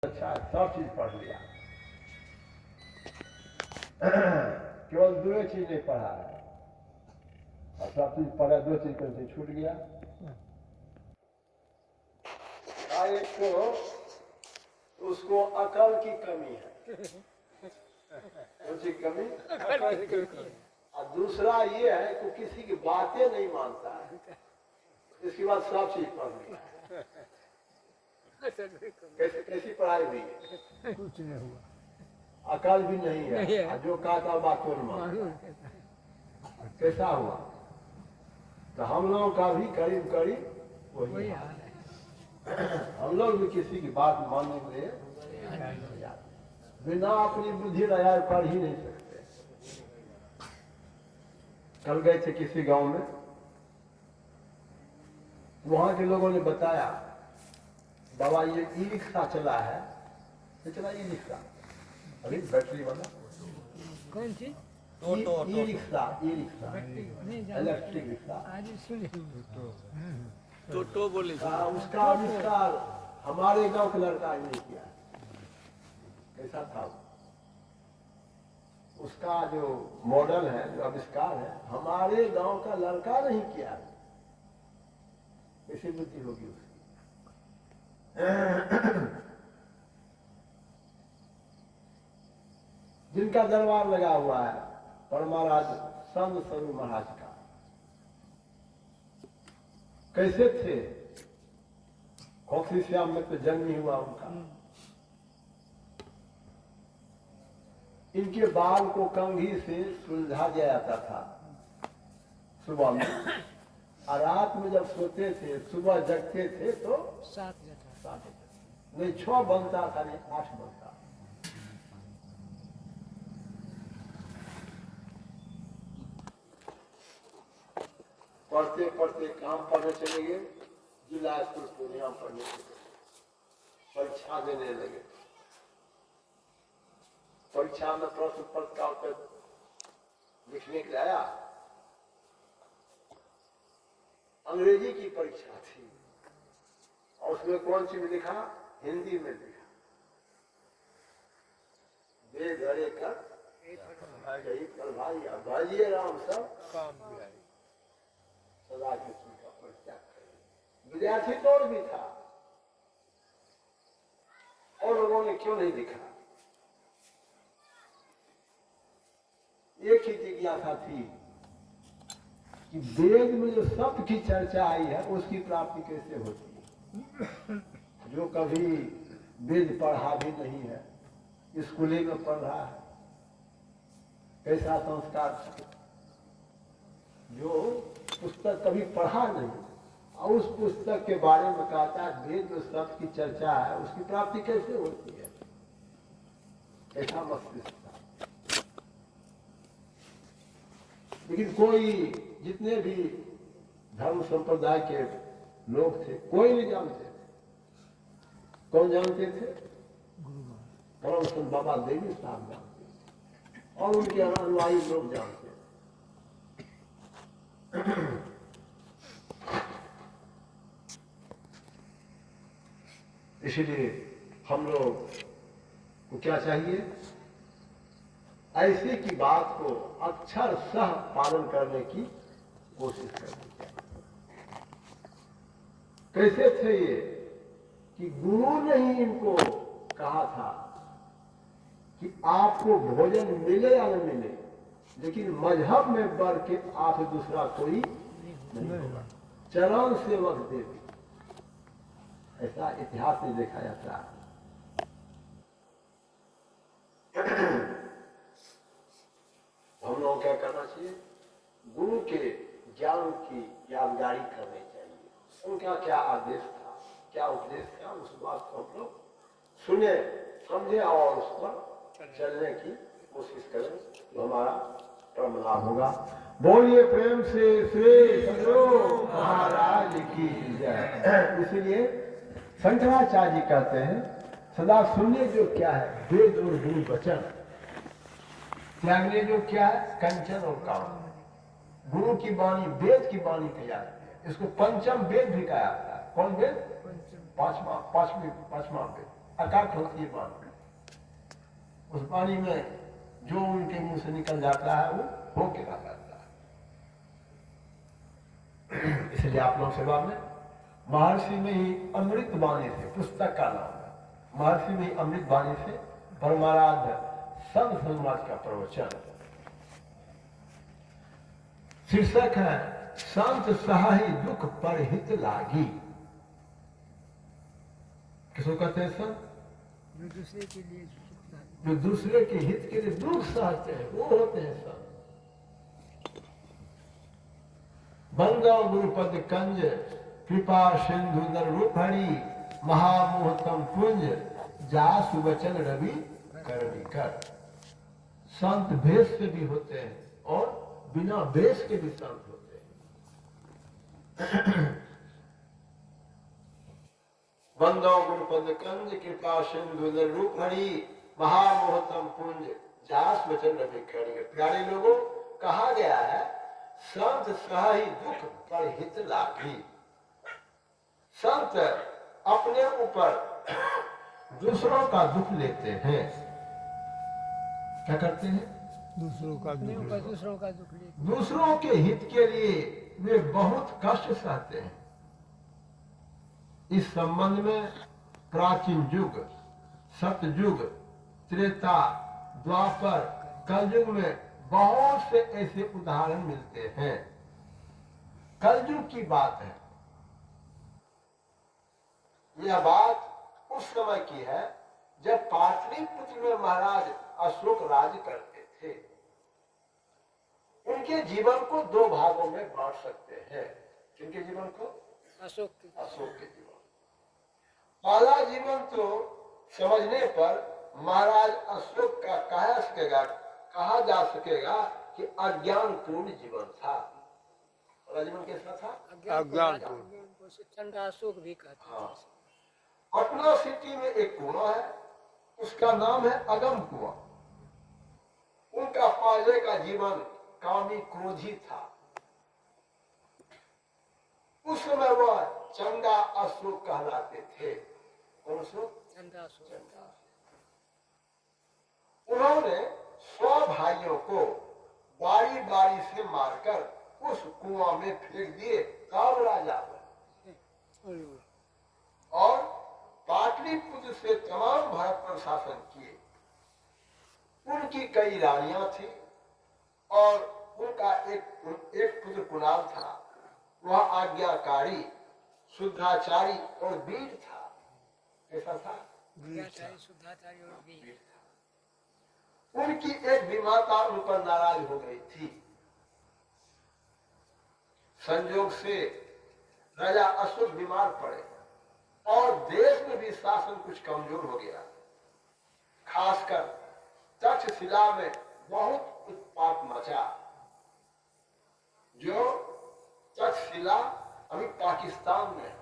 अच्छा सब चीज पढ़ लिया। केवल दो चीज नहीं पढ़ा है और सब चीज पढ़ा, दो चीज कहीं छूट गया। एक तो उसको अकल की कमी है, उसकी कमी, और दूसरा ये है कि किसी की बातें नहीं मानता है। इसके बाद सब चीज पढ़ लिया। कैसी पढ़ाई हुई है? कुछ नहीं हुआ, अकल भी नहीं है, जो कहा था बात को मानो। कैसा हुआ? तो हम लोगों का भी करीब करीब वही हाल है। हम लोग भी किसी की बात मानने के लिए बिना अपनी बुद्धि लगाए पढ़ ही नहीं सकते। कल गए थे किसी गांव में, वहां के लोगों ने बताया, बाबा ये ई रिक्शा चला है। चला ई रिक्शा, अभी बैटरी वाला कौन सी ई रिक्शा, इलेक्ट्रिक रिक्शा। टोटो बोले उसका आविष्कार हमारे गांव के लड़का ही नहीं किया। कैसा था उसका जो मॉडल है, जो आविष्कार है, हमारे गांव का लड़का नहीं किया। कैसी बुद्धि होगी उसकी? जिनका दरबार लगा हुआ है परमाराज संत स्वरूप महाराज का, कैसे थे? खोखी श्याम में तो जन्म ही हुआ उनका। इनके बाल को कंघी से सुलझा दिया जाता था सुबह में, और रात में जब सोते थे, सुबह जगते थे तो 7 नहीं 6 बनता था, नहीं 8 बनता। पढ़ते पढ़ते काम पढ़ने चले गए, जिला स्कूल पूर्णिया पढ़ने चले, परीक्षा देने लगे। परीक्षा में प्रश्न पत्र का उत्तर लिखने के लिए आया। अंग्रेजी की परीक्षा थी और उसमें कौन सी में लिखा? हिंदी में लिखा, दे घरे कर यही कर भाई भाइये राम सब सदा किसी का परित्याग करें। विद्यार्थी दौर भी था और लोगों ने क्यों नहीं लिखा? एक ही जिज्ञासा थी कि वेद में जो सत्य की चर्चा आई है उसकी प्राप्ति कैसे होती है। जो कभी वेद पढ़ा भी नहीं है, स्कूली में पढ़ रहा है, कैसा संस्कार? जो पुस्तक कभी पढ़ा नहीं और उस पुस्तक के बारे में कहता है वेद जो सत्य की चर्चा है उसकी प्राप्ति कैसे होती है? कैसा मस्तिष्क था? लेकिन कोई, जितने भी धर्म संप्रदाय के लोग थे, कोई नहीं जानते थे। कौन जानते थे? परम संत बाबा देवी साहब जानते थे और उनके अनुयायी लोग जानते थे। इसलिए हम लोग को क्या चाहिए? ऐसे की बात को अक्षर सह पालन करने की कोशिश करनी चाहिए। कैसे थे ये कि गुरु ने ही इनको कहा था कि आपको भोजन मिले या न मिले, लेकिन मजहब में बढ़ के आप दूसरा कोई नहीं होगा। चरण सेवक देवी, ऐसा इतिहास में देखा जाता है। हम लोग क्या करना चाहिए? गुरु के ज्ञान की यादगारी करनी चाहिए। उनका क्या आदेश था, क्या उपदेश था, उस बात को हम लोग सुने, समझे और उस पर चलने की कोशिश करें तो हमारा परम लाभ होगा। बोलिए प्रेम से श्री सद्गुरु महाराज की जय। इसलिए शंकराचार्य जी कहते हैं सदा सुनने जो क्या है वेद और गुरु वचन, त्यागने जो क्या है कंचन और काम। गुरु की वाणी वेद की वाणी कही जाती है, इसको पंचम वेद भी कहा जाता है। कौन वेद? पांचवा वेद। अकाट होती है पानी, उस पानी में जो उनके मुंह से निकल जाता है वो होके रह जाता है। इसलिए आप लोग सेवा में महर्षि में ही अमृत वाणी से, पुस्तक का नाम है, महर्षि में ही अमृत वाणी से परमाराध्य संत समाज का प्रवचन। शीर्षक है संत सहाय दुख पर हित लागी। किसको कहते हैं संत? जो दूसरे के लिए सुखता है। जो दूसरे के हित के लिए दुख सहते हैं वो होते हैं संत। बंदो गुरुपद कंज कृपा सिंधु नर रूपहरी महामोहतम पुंज जासु वचन रवि करणी कर। संत भेष से भी होते हैं और बिना भेष के भी संत होते हैं। बंदो गुरुपद कंज कृपा सिंधु नर रूपहरी महामोहतम पुंज जास वचन रवि करणी कर। प्यारे लोगों, कहा गया है संत सहाय दुख पर हित लागी। संत अपने ऊपर दूसरों का दुख लेते हैं। क्या करते हैं? दूसरों का दुख ले दूसरों के हित के लिए वे बहुत कष्ट सहते हैं। इस संबंध में प्राचीन युग, सतयुग, त्रेता, द्वापर, कलयुग में बहुत से ऐसे उदाहरण मिलते हैं। कलयुग की बात है, यह बात उस समय की है जब पाटलिपुत्र में महाराज अशोक राज करते थे। उनके जीवन को दो भागों में बांट सकते हैं। किनके जीवन को? अशोक के जीवन। पहला जीवन तो समझने पर महाराज अशोक का कहा जा सकेगा कि अज्ञान पूर्ण जीवन था। पहला जीवन कैसा था? अज्ञान को ठंडा अशोक भी कहते हैं। हाँ। पटना सिटी में एक कुआं है, उसका नाम है अगम कुआं। उनका पहले का जीवन कामी क्रोधी था। उस समय वह चंदा अशोक कहलाते थे। कौन अशोक? चंदा अशोक। उन्होंने 100 भाइयों को बारी बारी से मारकर उस कुआं में फेंक दिए। तब राजा और पाटलिपुत्र से तमाम भारत पर शासन किए। उनकी कई रानियां थी और उनका एक पुत्र कुणाल था। वह आज्ञाकारी, शुद्धाचारी और वीर था। कैसा था? शुद्धाचारी और वीर था। उनकी एक विमाता उन पर नाराज हो गई थी। संयोग से राजा अशोक बीमार पड़े और देश में भी शासन कुछ कमजोर हो गया। खासकर तक्षशिला में बहुत उत्पात मचा। जो तक्षशिला अभी पाकिस्तान में है।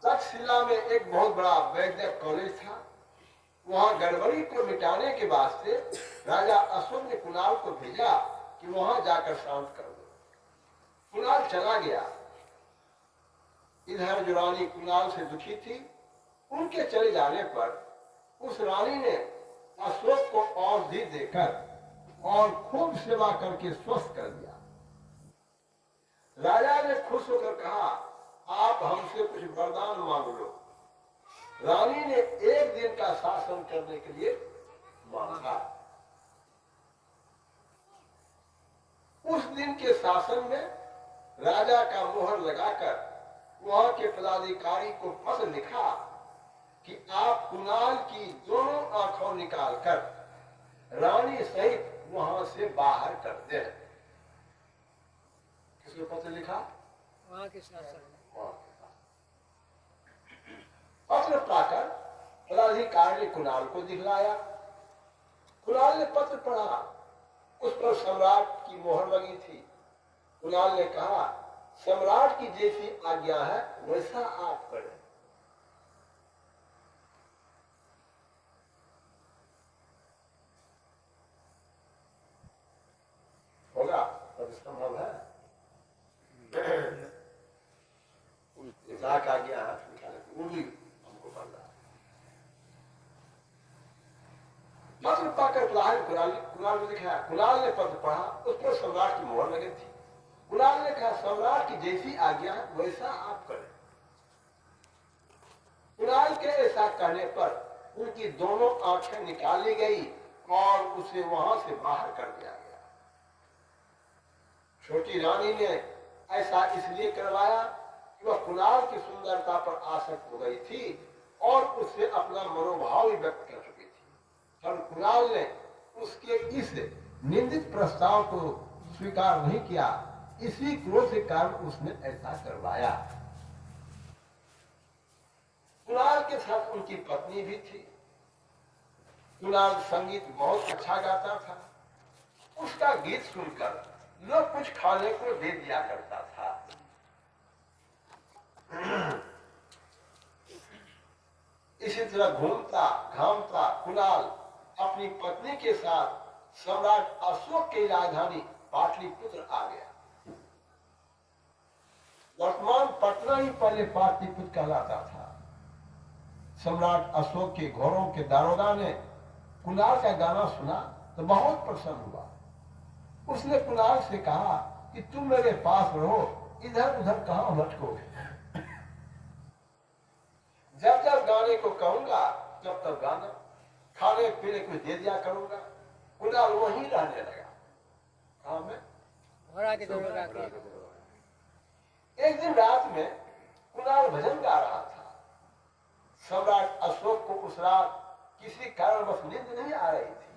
तक्षशिला में एक बहुत बड़ा वैद्य कॉलेज था। वहां गड़बड़ी को मिटाने के वास्ते राजा अशोक ने कुणाल को भेजा कि वहां जाकर शांत कर दो। कुणाल चला गया। इधर जो रानी कुणाल से दुखी थी, उनके चले जाने पर उस रानी ने अशोक को औषधि देकर और खूब सेवा करके स्वस्थ कर दिया। राजा ने खुश होकर कहा, आप हमसे कुछ वरदान मांग लो। रानी ने एक दिन का शासन करने के लिए मांगा। उस दिन के शासन में राजा का मोहर लगाकर वहां के पदाधिकारी को पत्र लिखा कि आप कुणाल की दोनों आंखों निकालकर रानी सहित वहां से बाहर कर दें। किसने पत्र लिखा? वहां के शासक। पत्र पाकर पदाधिकारी ने कुणाल को दिखलाया। कुणाल ने पत्र पढ़ा। उस पर सम्राट की मोहर लगी थी। कुणाल ने कहा, सम्राट की जैसी आज्ञा है वैसा आप करें। होगा? तब संभव है। इतलाक आ गया हाथ निकाले वो भी हमको पड़ रहा है। पत्र पाकर कुणाल में लिखा है, कुणाल ने पत्र पढ़ा, उस पर सम्राट की मोहर लगी थी। कुणाल ने कहा, सम्राट की जैसी आज्ञा है वैसा आप करें। कुणाल के ऐसा कहने पर उनकी दोनों आंखें निकाली गई और उसे वहां से बाहर कर दिया गया। छोटी रानी ने ऐसा इसलिए करवाया कि वह कुणाल की सुंदरता पर आसक्त हो गई थी और उससे अपना मनोभाव भी व्यक्त कर चुकी थी। पर कुणाल ने उसके इस निंदित प्रस्ताव को स्वीकार नहीं किया। इसी क्रोध के कारण उसने ऐसा करवाया। कुणाल के साथ उनकी पत्नी भी थी। कुणाल संगीत बहुत अच्छा गाता था। उसका गीत सुनकर लोग कुछ खाने को दे दिया करता था। इसी तरह घूमता घामता कुणाल अपनी पत्नी के साथ सम्राट अशोक की राजधानी पाटलिपुत्र आ गया। वर्तमान पटना ही पहले पाटलिपुत्र कहलाता था। सम्राट अशोक के घोड़ों के दारोगा ने कुणाल का गाना सुना तो बहुत प्रसन्न हुआ। उसने कुणाल से कहा कि तुम मेरे पास रहो, इधर उधर कहां भटकोगे। जब जब गाने को कहूंगा तब तब गाना, खाने पीने को दे दिया करूंगा। कुणाल वहीं रहने लगा। हाँ, मैं घोड़ा के दौड़ा के एक दिन रात में कुणाल भजन गा रहा था। सम्राट अशोक को उस रात किसी कारणवश नींद नहीं आ रही थी।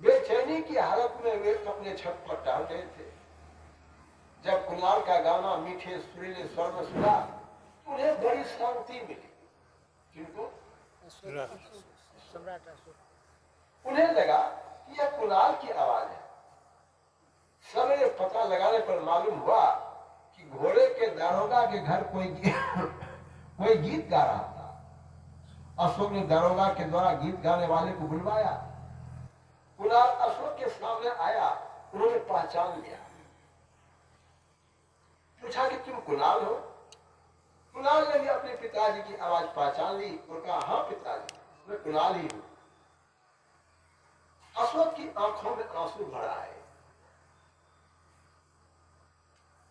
बेचैनी की हालत में वे अपने छत पर टहल रहे थे। जब कुणाल का गाना मीठे सुरीले स्वर में सुना तो उन्हें बड़ी शांति मिली। किनको? सम्राट अशोक। उन्हें लगा कि यह कुणाल की आवाज है। सवेरे पता लगाने पर मालूम हुआ कि घोड़े के दारोगा के घर कोई गीत गा रहा था। अशोक ने दारोगा के द्वारा गीत गाने वाले को बुलवाया। कुणाल अशोक के सामने आया। उन्होंने पहचान लिया। पूछा कि तुम कुणाल हो? कुणाल ने भी अपने पिताजी की आवाज पहचान ली और कहा, हाँ पिताजी, मैं कुणाल ही हूं। अशोक की आंखों में आंसू भर आए।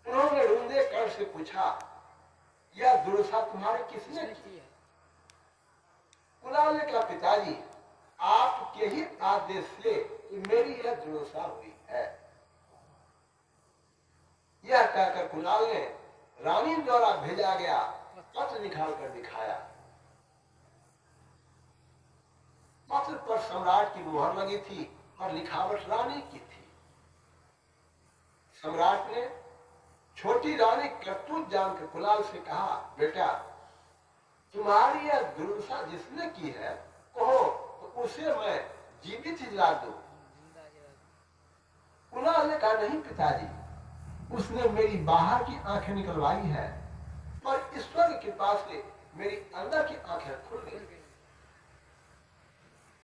उन्होंने रूंधे कर से पूछा, यह दुर्दशा तुम्हारे किसने की? कुणाल ने कहा, पिताजी, आपके ही आदेश से मेरी यह दुर्दशा हुई है। यह कहकर कुणाल ने रानी द्वारा भेजा गया पत्र निकाल कर दिखाया। पत्र पर सम्राट की मुहर लगी थी और लिखावट रानी की थी। सम्राट ने छोटी रानी करतूत जानकर कुणाल से कहा, बेटा, तुम्हारी यह दुर्दशा जिसने की है कहो तो उसे मैं जीवित ही जला दूं। कुणाल ने कहा, नहीं पिताजी, उसने मेरी बाहर की आंखें निकलवाई है पर ईश्वर की कृपा से मेरी अंदर की आंखें खुल गई।